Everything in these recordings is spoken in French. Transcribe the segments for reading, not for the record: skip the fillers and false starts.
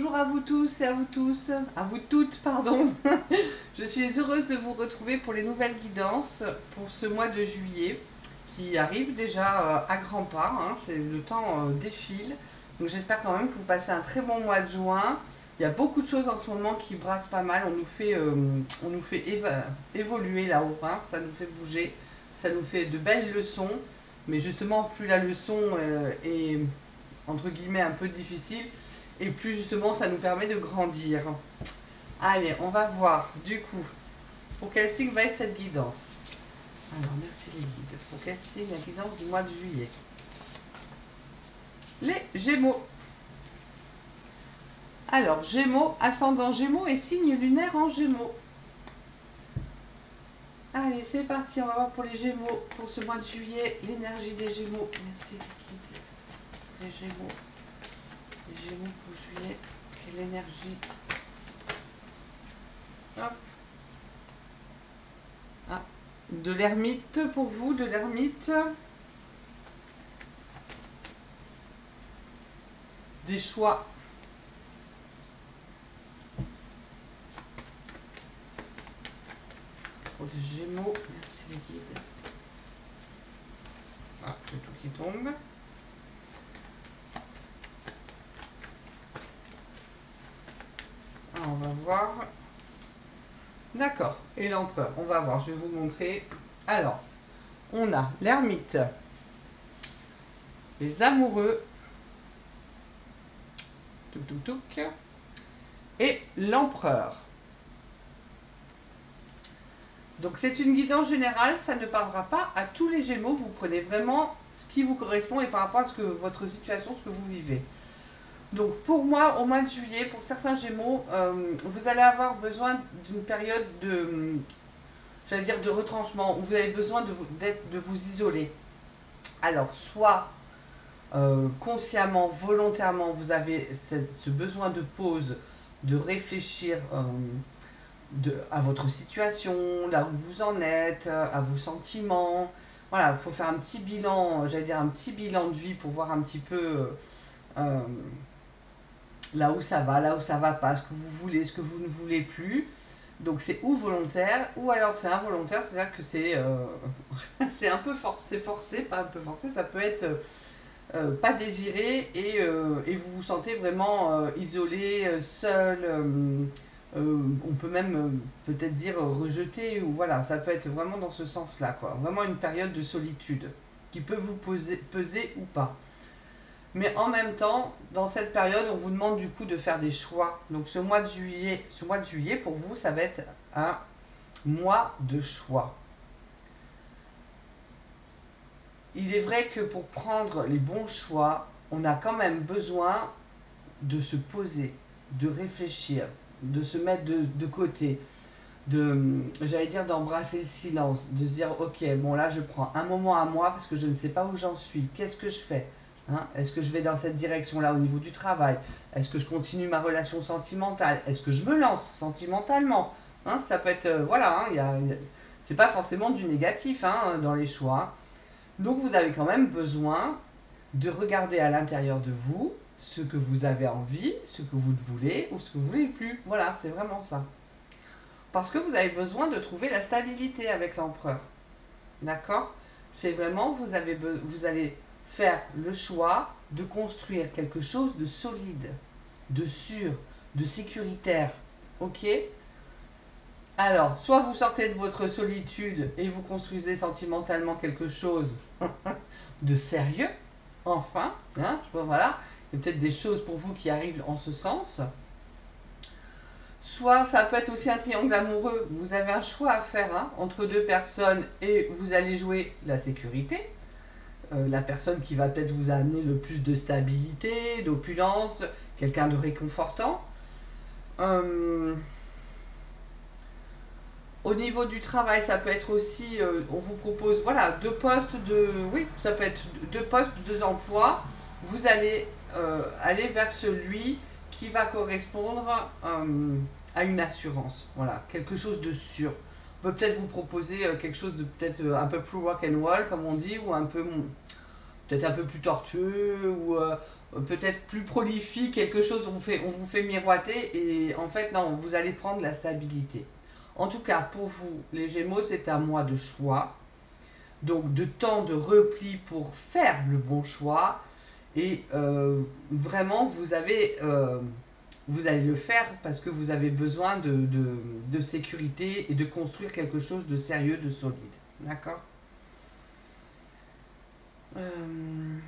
bonjour à vous tous et à vous tous, à vous toutes, pardon. Je suis heureuse de vous retrouver pour les nouvelles guidances pour ce mois de juillet qui arrive déjà à grands pas, hein. C'est le temps défile. Donc j'espère quand même que vous passez un très bon mois de juin. Il y a beaucoup de choses en ce moment qui brassent pas mal. On nous fait évoluer là-haut, hein. Ça nous fait bouger, ça nous fait de belles leçons. Mais justement, plus la leçon est entre guillemets un peu difficile, et plus justement ça nous permet de grandir. Allez, on va voir du coup pour quel signe va être cette guidance. Alors merci les guides. Pour quel signe la guidance du mois de juillet? Les Gémeaux. Alors Gémeaux, ascendant Gémeaux et signe lunaire en Gémeaux. Allez, c'est parti, on va voir pour les Gémeaux pour ce mois de juillet, l'énergie des Gémeaux. Merci les guides. Les Gémeaux. Les Gémeaux pour juillet, quelle énergie. Hop. Ah, de l'ermite pour vous, de l'ermite. Des choix. Pour les Gémeaux, merci les guides. Ah, c'est tout qui tombe. Ah, on va voir. D'accord. Et l'empereur, on va voir, je vais vous montrer. Alors, on a l'ermite, les amoureux, et l'empereur. Donc c'est une guidance générale, ça ne parlera pas à tous les Gémeaux, vous prenez vraiment ce qui vous correspond et par rapport à ce que votre situation, ce que vous vivez. Donc pour moi, au mois de juillet, pour certains Gémeaux, vous allez avoir besoin d'une période de, j'allais dire, de retranchement, où vous avez besoin de vous isoler. Alors soit consciemment, volontairement, vous avez ce besoin de pause, de réfléchir à votre situation, là où vous en êtes, à vos sentiments. Voilà, il faut faire un petit bilan, j'allais dire un petit bilan de vie pour voir un petit peu là où ça va pas, ce que vous voulez, ce que vous ne voulez plus. Donc c'est ou volontaire, ou alors c'est involontaire, c'est-à-dire que c'est c'est un peu forcé, pas un peu forcé, ça peut être pas désiré et vous vous sentez vraiment isolé, seul. On peut même peut-être dire rejeté, ou voilà, ça peut être vraiment dans ce sens-là, quoi. Vraiment une période de solitude qui peut vous peser ou pas. Mais en même temps, dans cette période, on vous demande du coup de faire des choix. Donc ce mois de juillet pour vous, ça va être un mois de choix. Il est vrai que pour prendre les bons choix, on a quand même besoin de se poser, de réfléchir, de se mettre de côté, j'allais dire d'embrasser le silence, de se dire ok, bon là je prends un moment à moi parce que je ne sais pas où j'en suis, qu'est-ce que je fais, hein? Est-ce que je vais dans cette direction-là au niveau du travail? Est-ce que je continue ma relation sentimentale? Est-ce que je me lance sentimentalement, hein? Ça peut être, voilà, hein, c'est pas forcément du négatif, hein, dans les choix. Donc vous avez quand même besoin de regarder à l'intérieur de vous ce que vous avez envie, ce que vous voulez ou ce que vous ne voulez plus. Voilà, c'est vraiment ça. Parce que vous avez besoin de trouver la stabilité avec l'empereur. D'accord? C'est vraiment, vous allez faire le choix de construire quelque chose de solide, de sûr, de sécuritaire. Ok? Alors, soit vous sortez de votre solitude et vous construisez sentimentalement quelque chose de sérieux, enfin, hein, voilà, il y a peut-être des choses pour vous qui arrivent en ce sens. Soit ça peut être aussi un triangle amoureux, vous avez un choix à faire, hein, entre deux personnes et vous allez jouer la sécurité. La personne qui va peut-être vous amener le plus de stabilité, d'opulence, quelqu'un de réconfortant. Au niveau du travail, ça peut être aussi, on vous propose, voilà, oui, ça peut être deux postes, deux emplois. Vous allez aller vers celui qui va correspondre à une assurance, voilà, quelque chose de sûr. On peut peut-être vous proposer quelque chose de peut-être un peu plus rock and roll, comme on dit, ou un peu peut-être un peu plus tortueux ou peut-être plus prolifique, quelque chose on vous fait miroiter et en fait non, vous allez prendre la stabilité. En tout cas, pour vous, les Gémeaux, c'est un mois de choix, donc de temps de repli pour faire le bon choix et vraiment vous allez le faire parce que vous avez besoin de sécurité et de construire quelque chose de sérieux, de solide. D'accord. euh,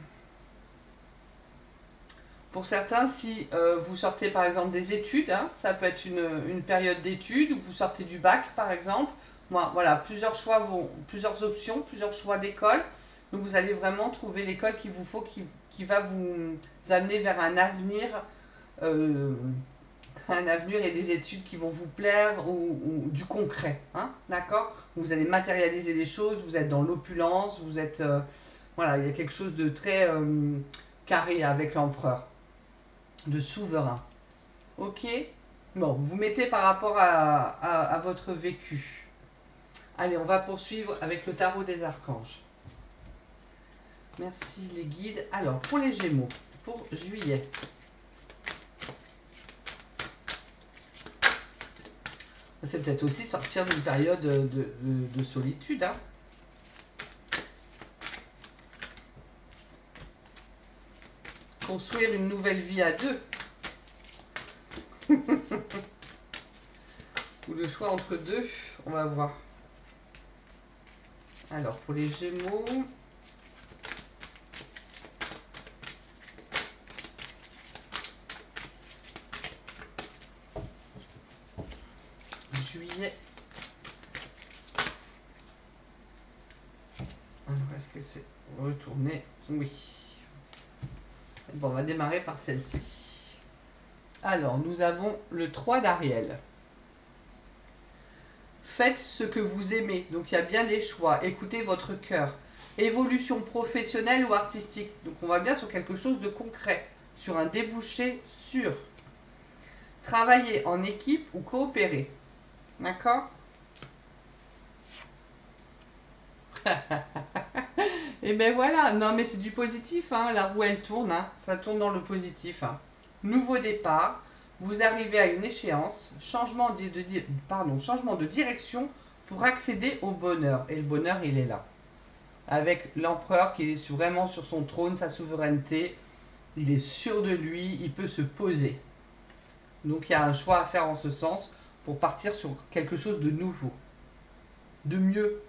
Pour certains, si vous sortez par exemple des études, hein, ça peut être une période d'études, ou vous sortez du bac par exemple. Moi, voilà, plusieurs options, plusieurs choix d'école. Donc vous allez vraiment trouver l'école qu'il vous faut, qui va vous amener vers euh, un avenir et des études qui vont vous plaire ou du concret. Hein, d'accord. Vous allez matérialiser les choses, vous êtes dans l'opulence, vous êtes... voilà, il y a quelque chose de très carré avec l'empereur, de souverain. Ok. Bon, vous mettez par rapport à votre vécu. Allez, on va poursuivre avec le tarot des archanges. Merci les guides. Alors, pour les Gémeaux, pour juillet. C'est peut-être aussi sortir d'une période de solitude. Hein. Construire une nouvelle vie à deux. Ou le choix entre deux, on va voir. Alors, pour les Gémeaux... Juillet. Alors, est-ce que c'est retourné? Oui. Bon, on va démarrer par celle-ci. Alors, nous avons le 3 d'Ariel. Faites ce que vous aimez. Donc, il y a bien des choix. Écoutez votre cœur. Évolution professionnelle ou artistique. Donc, on va bien sur quelque chose de concret. Sur un débouché sûr. Travailler en équipe ou coopérer. D'accord? Et ben voilà, non mais c'est du positif, hein. La roue elle tourne, hein. Ça tourne dans le positif. Hein. Nouveau départ, vous arrivez à une échéance, changement de direction pour accéder au bonheur. Et le bonheur il est là. Avec l'empereur qui est vraiment sur son trône, sa souveraineté, il est sûr de lui, il peut se poser. Donc il y a un choix à faire en ce sens pour partir sur quelque chose de nouveau, de mieux.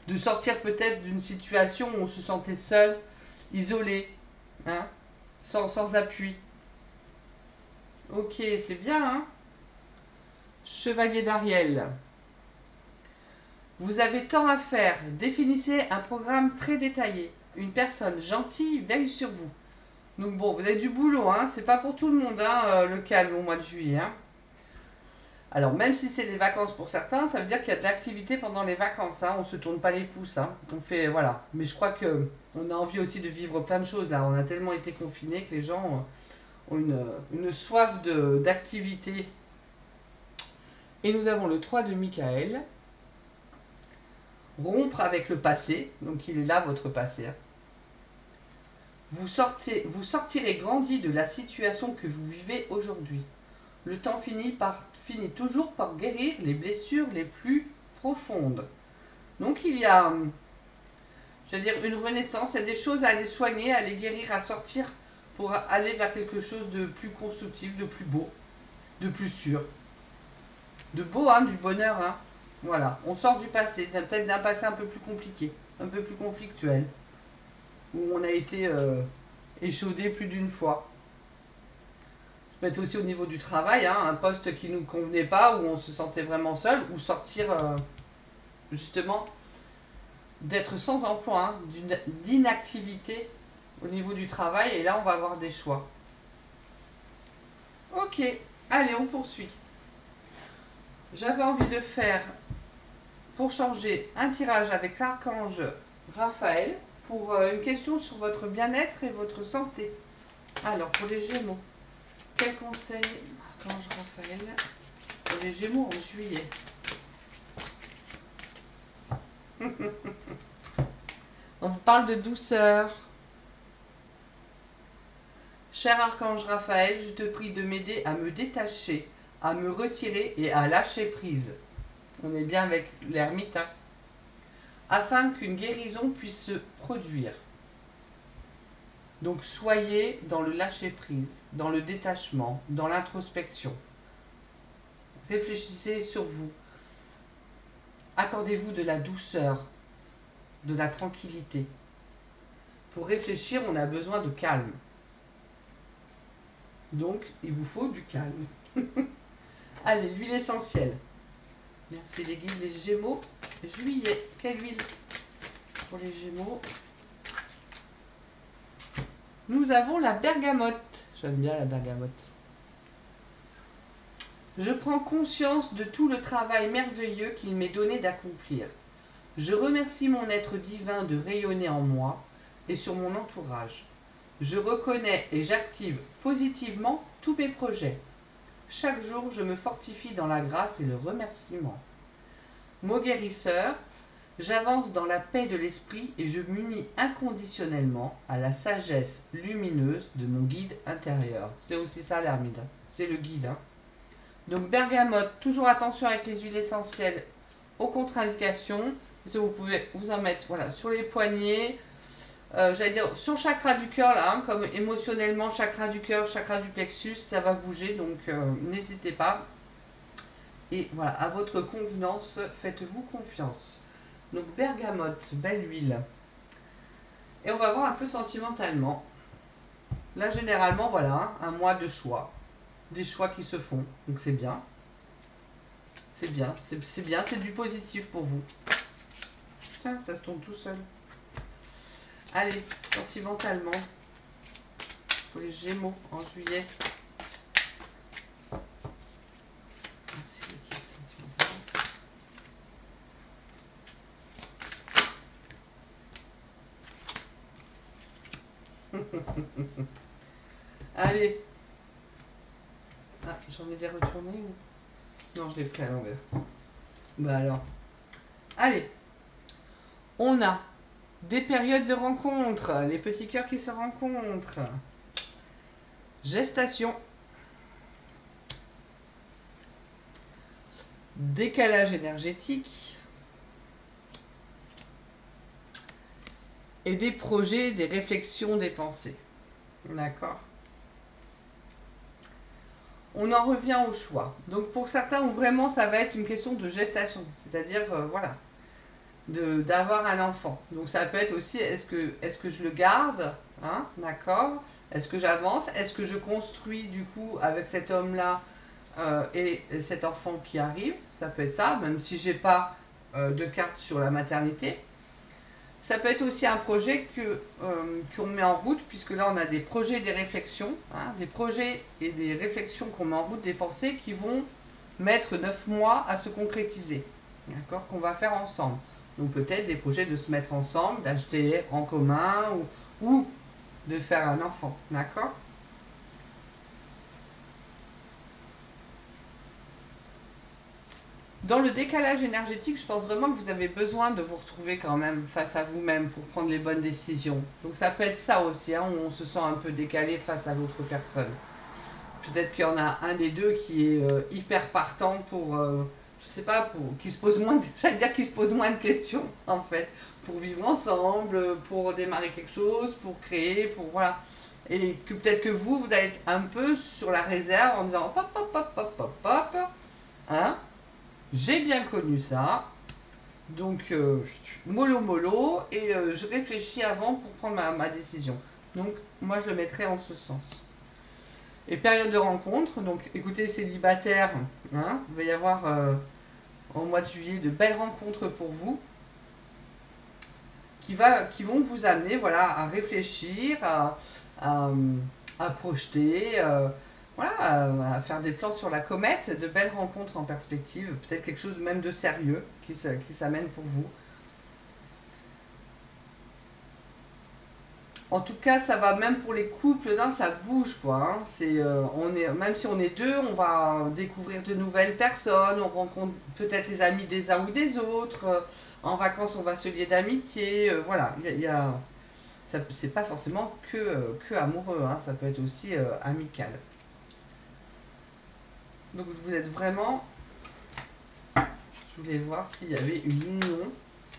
De sortir peut-être d'une situation où on se sentait seul, isolé, hein, sans appui. Ok, c'est bien, hein. Chevalier d'Ariel. Vous avez tant à faire. Définissez un programme très détaillé. Une personne gentille veille sur vous. Donc bon, vous avez du boulot, hein. C'est pas pour tout le monde, hein, le calme au mois de juillet, hein. Alors, même si c'est des vacances pour certains, ça veut dire qu'il y a de l'activité pendant les vacances. Hein. On ne se tourne pas les pouces. Hein. On fait, voilà. Mais je crois qu'on a envie aussi de vivre plein de choses. Là. On a tellement été confinés que les gens ont une soif d'activité. Et nous avons le 3 de Michael. Rompre avec le passé. Donc, il est là, votre passé. Hein. Vous sortirez grandi de la situation que vous vivez aujourd'hui. Le temps finit toujours par guérir les blessures les plus profondes. Donc il y a, je veux dire, une renaissance, il y a des choses à aller soigner, à aller guérir, à sortir pour aller vers quelque chose de plus constructif, de plus beau, de plus sûr. De beau, hein, du bonheur. Hein. Voilà, on sort du passé, peut-être d'un passé un peu plus compliqué, un peu plus conflictuel, où on a été échaudé plus d'une fois. Ça peut être aussi au niveau du travail, hein, un poste qui ne nous convenait pas, où on se sentait vraiment seul, ou sortir justement d'être sans emploi, hein, d'inactivité au niveau du travail, et là on va avoir des choix. Ok, allez, on poursuit. J'avais envie de faire, pour changer, un tirage avec l'archange Raphaël, pour une question sur votre bien-être et votre santé. Alors, pour les Gémeaux. Quel conseil, Archange Raphaël, pour les Gémeaux en juillet? On vous parle de douceur, cher archange Raphaël, je te prie de m'aider à me détacher, à me retirer et à lâcher prise. On est bien avec l'ermite, hein, afin qu'une guérison puisse se produire. Donc soyez dans le lâcher prise, dans le détachement, dans l'introspection. Réfléchissez sur vous. Accordez-vous de la douceur, de la tranquillité. Pour réfléchir, on a besoin de calme. Donc, il vous faut du calme. Allez, l'huile essentielle. Merci les guides, les Gémeaux. Juillet, quelle huile pour les Gémeaux? Nous avons la bergamote. J'aime bien la bergamote. Je prends conscience de tout le travail merveilleux qu'il m'est donné d'accomplir. Je remercie mon être divin de rayonner en moi et sur mon entourage. Je reconnais et j'active positivement tous mes projets. Chaque jour, je me fortifie dans la grâce et le remerciement. Mot guérisseur, j'avance dans la paix de l'esprit et je m'unis inconditionnellement à la sagesse lumineuse de mon guide intérieur. C'est aussi ça l'ermite, c'est le guide. Hein. Donc bergamote, toujours attention avec les huiles essentielles aux contre-indications. Vous pouvez vous en mettre voilà, sur les poignets, j'allais dire sur le chakra du cœur, là, hein, comme émotionnellement, chakra du cœur, chakra du plexus, ça va bouger, donc n'hésitez pas. Et voilà, à votre convenance, faites-vous confiance. Donc bergamote, belle huile. Et on va voir un peu sentimentalement. Là, généralement, voilà, hein, un mois de choix. Des choix qui se font, donc c'est bien. C'est bien, c'est bien, c'est du positif pour vous. Putain, ça se tourne tout seul. Allez, sentimentalement, pour les Gémeaux en juillet. Allez. Ah, j'en ai des retournés ou... Non, je l'ai pris à l'envers. Bah alors. Allez. On a des périodes de rencontres, les petits cœurs qui se rencontrent. Gestation. Décalage énergétique. Et des projets, des réflexions, des pensées. D'accord. On en revient au choix. Donc pour certains où vraiment ça va être une question de gestation. C'est-à-dire, voilà, d'avoir un enfant. Donc ça peut être aussi, est-ce que je le garde, hein, d'accord? Est-ce que j'avance? Est-ce que je construis du coup avec cet homme-là et cet enfant qui arrive? Ça peut être ça, même si j'ai pas de carte sur la maternité. Ça peut être aussi un projet qu'on met en route, puisque là on a des projets, des réflexions, hein, des projets et des réflexions qu'on met en route, des pensées qui vont mettre 9 mois à se concrétiser, d'accord, qu'on va faire ensemble. Donc peut-être des projets de se mettre ensemble, d'acheter en commun ou de faire un enfant, d'accord? Dans le décalage énergétique, je pense vraiment que vous avez besoin de vous retrouver quand même face à vous-même pour prendre les bonnes décisions. Donc ça peut être ça aussi, hein, où on se sent un peu décalé face à l'autre personne. Peut-être qu'il y en a un des deux qui est hyper partant pour, je sais pas, qui se pose moins, j'allais dire qui se pose moins de questions en fait, pour vivre ensemble, pour démarrer quelque chose, pour créer, pour voilà. Et que peut-être que vous allez être un peu sur la réserve en disant hop hop hop hop hop hop, hein. J'ai bien connu ça, donc mollo mollo, et je réfléchis avant pour prendre ma décision. Donc moi je le mettrai en ce sens. Et période de rencontre, donc écoutez célibataires, hein, il va y avoir au mois de juillet de belles rencontres pour vous, qui vont vous amener voilà, à réfléchir, à projeter, voilà, à faire des plans sur la comète, de belles rencontres en perspective, peut-être quelque chose même de sérieux qui s'amène pour vous. En tout cas, ça va même pour les couples, hein, ça bouge quoi. Hein. Même si on est deux, on va découvrir de nouvelles personnes, on rencontre peut-être les amis des uns ou des autres. En vacances, on va se lier d'amitié. Voilà, C'est pas forcément que amoureux, hein, ça peut être aussi amical. Donc vous êtes vraiment... Je voulais voir s'il y avait une union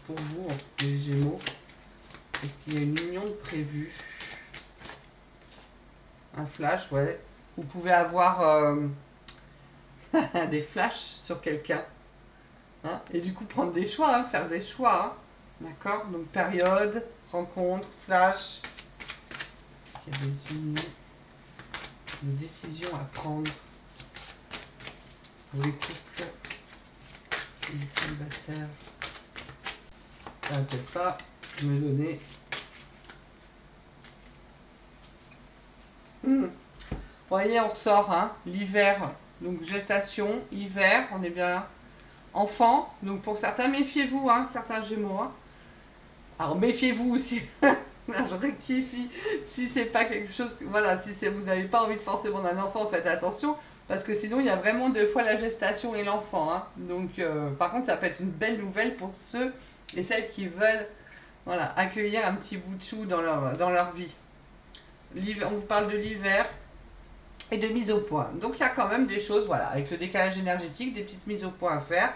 pour vous, les Gémeaux. Est-ce qu'il y a une union prévue? Un flash, ouais. Vous pouvez avoir des flashs sur quelqu'un. Hein, et du coup prendre des choix, hein, faire des choix. Hein. D'accord? Donc période, rencontre, flash. Il y a des unions, des décisions à prendre pour les couples et les célibataires. Ça va peut-être pas me donner. Vous voyez, on ressort, hein, l'hiver, donc gestation, hiver, on est bien enfant, donc pour certains, méfiez-vous, hein, certains Gémeaux. Hein. Alors méfiez-vous aussi, je rectifie, si c'est pas quelque chose, voilà, si vous n'avez pas envie de forcément d'un enfant, faites attention, parce que sinon il y a vraiment deux fois la gestation et l'enfant. Hein. Donc par contre, ça peut être une belle nouvelle pour ceux et celles qui veulent, voilà, accueillir un petit bout de chou dans leur vie. On vous parle de l'hiver et de mise au point. Donc il y a quand même des choses, voilà, avec le décalage énergétique, des petites mises au point à faire.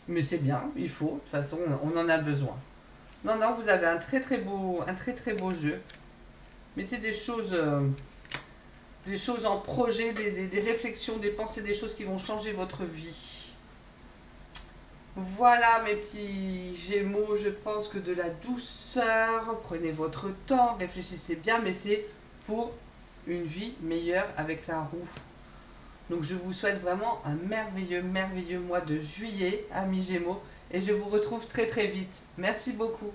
Mais c'est bien, il faut, de toute façon, on en a besoin. Non, non, vous avez un très très beau jeu. Mettez des choses en projet, des réflexions, des pensées, des choses qui vont changer votre vie. Voilà mes petits Gémeaux, je pense que de la douceur, prenez votre temps, réfléchissez bien, mais c'est pour une vie meilleure avec la roue. Donc je vous souhaite vraiment un merveilleux mois de juillet, amis Gémeaux, et je vous retrouve très très vite. Merci beaucoup.